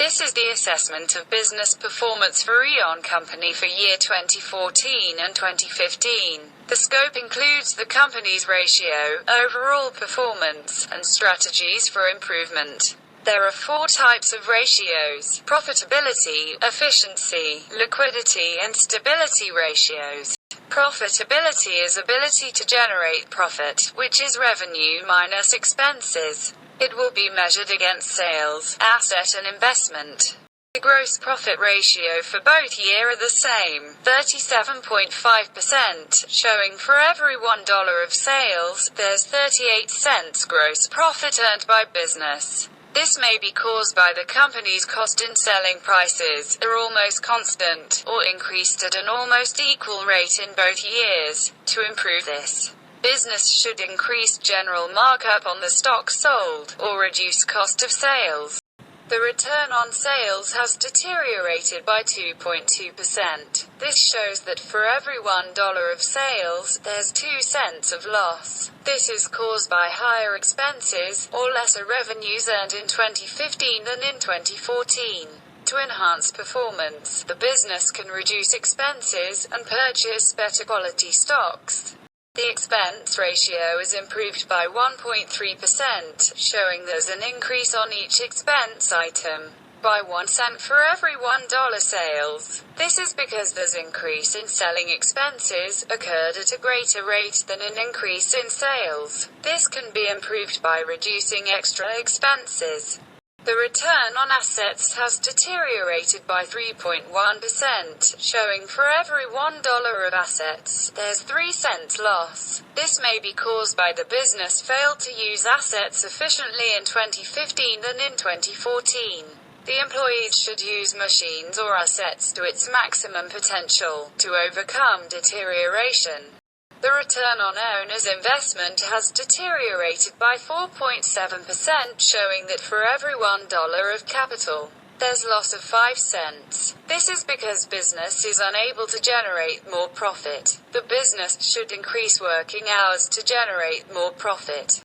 This is the assessment of business performance for Aeon Company for year 2014 and 2015. The scope includes the company's ratio, overall performance, and strategies for improvement. There are 4 types of ratios: profitability, efficiency, liquidity, and stability ratios. Profitability is ability to generate profit, which is revenue minus expenses. It will be measured against sales, asset and investment. The gross profit ratio for both year are the same, 37.5%, showing for every $1 of sales, there's 38 cents gross profit earned by business. This may be caused by the company's cost in selling prices are almost constant, or increased at an almost equal rate in both years. To improve this, business should increase general markup on the stock sold, or reduce cost of sales. The return on sales has deteriorated by 2.2%. This shows that for every $1 of sales, there's 2 cents of loss. This is caused by higher expenses, or lesser revenues earned in 2015 than in 2014. To enhance performance, the business can reduce expenses, and purchase better quality stocks. The expense ratio is improved by 1.3%, showing there's an increase on each expense item by 1 cent for every $1 sales. This is because there's increase in selling expenses occurred at a greater rate than an increase in sales. This can be improved by reducing extra expenses. The return on assets has deteriorated by 3.1%, showing for every $1 of assets, there's 3 cents loss. This may be caused by the business failed to use assets efficiently in 2015 than in 2014. The employees should use machines or assets to its maximum potential to overcome deterioration. The return on owner's investment has deteriorated by 4.7%, showing that for every $1 of capital, there's loss of 5 cents. This is because business is unable to generate more profit. The business should increase working hours to generate more profit.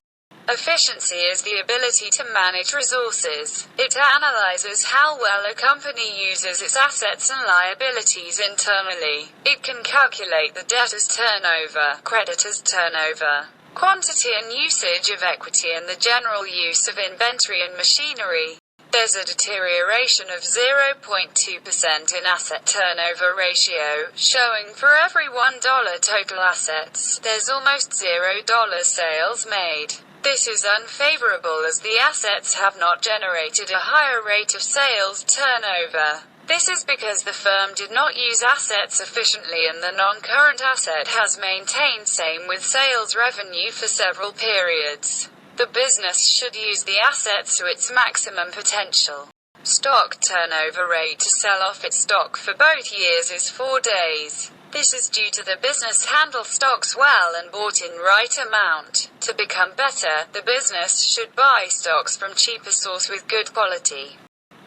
Efficiency is the ability to manage resources. It analyzes how well a company uses its assets and liabilities internally. It can calculate the debtor's turnover, creditor's turnover, quantity and usage of equity, and the general use of inventory and machinery. There's a deterioration of 0.2% in asset turnover ratio, showing for every $1 total assets, there's almost $0 sales made. This is unfavorable as the assets have not generated a higher rate of sales turnover. This is because the firm did not use assets efficiently and the non-current asset has maintained same with sales revenue for several periods. The business should use the assets to its maximum potential. Stock turnover rate to sell off its stock for both years is 4 days. This is due to the business handle stocks well and bought in right amount. To become better, the business should buy stocks from cheaper source with good quality.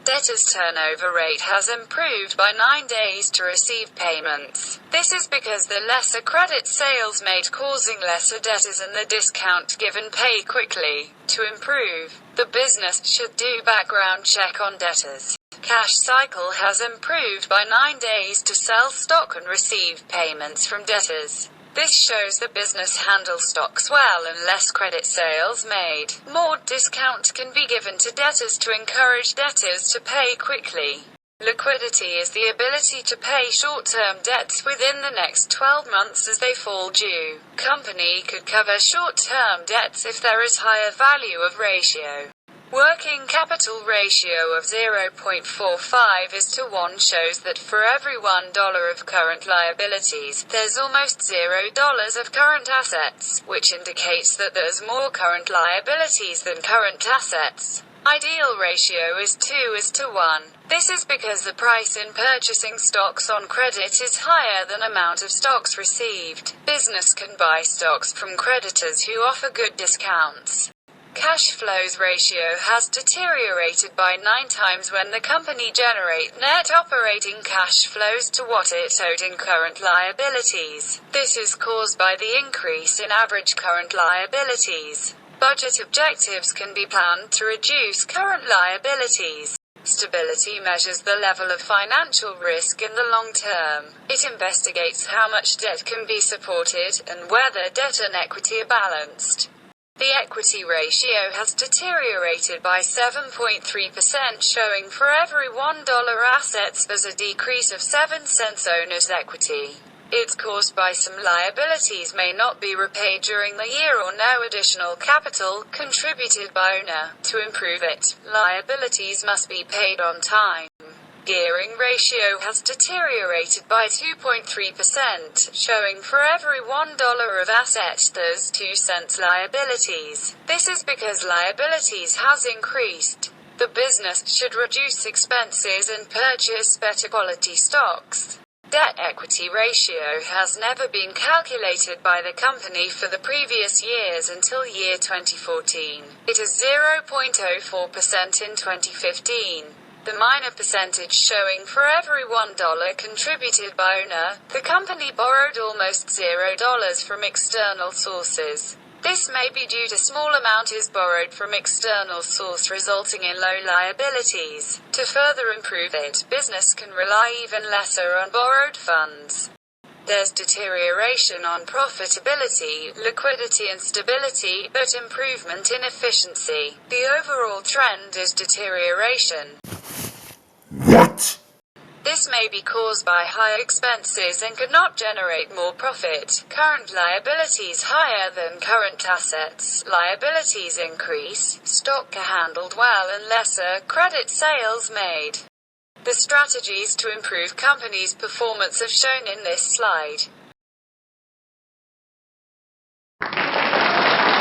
Debtors turnover rate has improved by 9 days to receive payments. This is because the lesser credit sales made causing lesser debtors and the discount given pay quickly. To improve, the business should do background check on debtors. Cash cycle has improved by 9 days to sell stock and receive payments from debtors. This shows the business handles stocks well and less credit sales made. More discount can be given to debtors to encourage debtors to pay quickly. Liquidity is the ability to pay short-term debts within the next 12 months as they fall due. Company could cover short-term debts if there is higher value of ratio. Working capital ratio of 0.45:1 shows that for every $1 of current liabilities, there's almost $0 of current assets, which indicates that there's more current liabilities than current assets. Ideal ratio is 2:1. This is because the price in purchasing stocks on credit is higher than amount of stocks received. Business can buy stocks from creditors who offer good discounts. Cash flows ratio has deteriorated by 9 times when the company generate net operating cash flows to what it owed in current liabilities. This is caused by the increase in average current liabilities. Budget objectives can be planned to reduce current liabilities. Stability measures the level of financial risk in the long term. It investigates how much debt can be supported, and whether debt and equity are balanced. The equity ratio has deteriorated by 7.3%, showing for every $1 assets there's a decrease of 7 cents owner's equity. It's caused by some liabilities may not be repaid during the year or no additional capital contributed by owner. To improve it, liabilities must be paid on time. Gearing ratio has deteriorated by 2.3%, showing for every $1 of asset there's 2 cents liabilities. This is because liabilities has increased. The business should reduce expenses and purchase better quality stocks. Debt-equity ratio has never been calculated by the company for the previous years until year 2014. It is 0.04% in 2015. The minor percentage showing for every $1 contributed by owner, the company borrowed almost $0 from external sources. This may be due to small amount is borrowed from external source resulting in low liabilities. To further improve it, business can rely even lesser on borrowed funds. There's deterioration on profitability, liquidity and stability, but improvement in efficiency. The overall trend is deterioration. What? This may be caused by high expenses and could not generate more profit. Current liabilities higher than current assets. Liabilities increase, stock are handled well and lesser credit sales made. The strategies to improve company's performance are shown in this slide.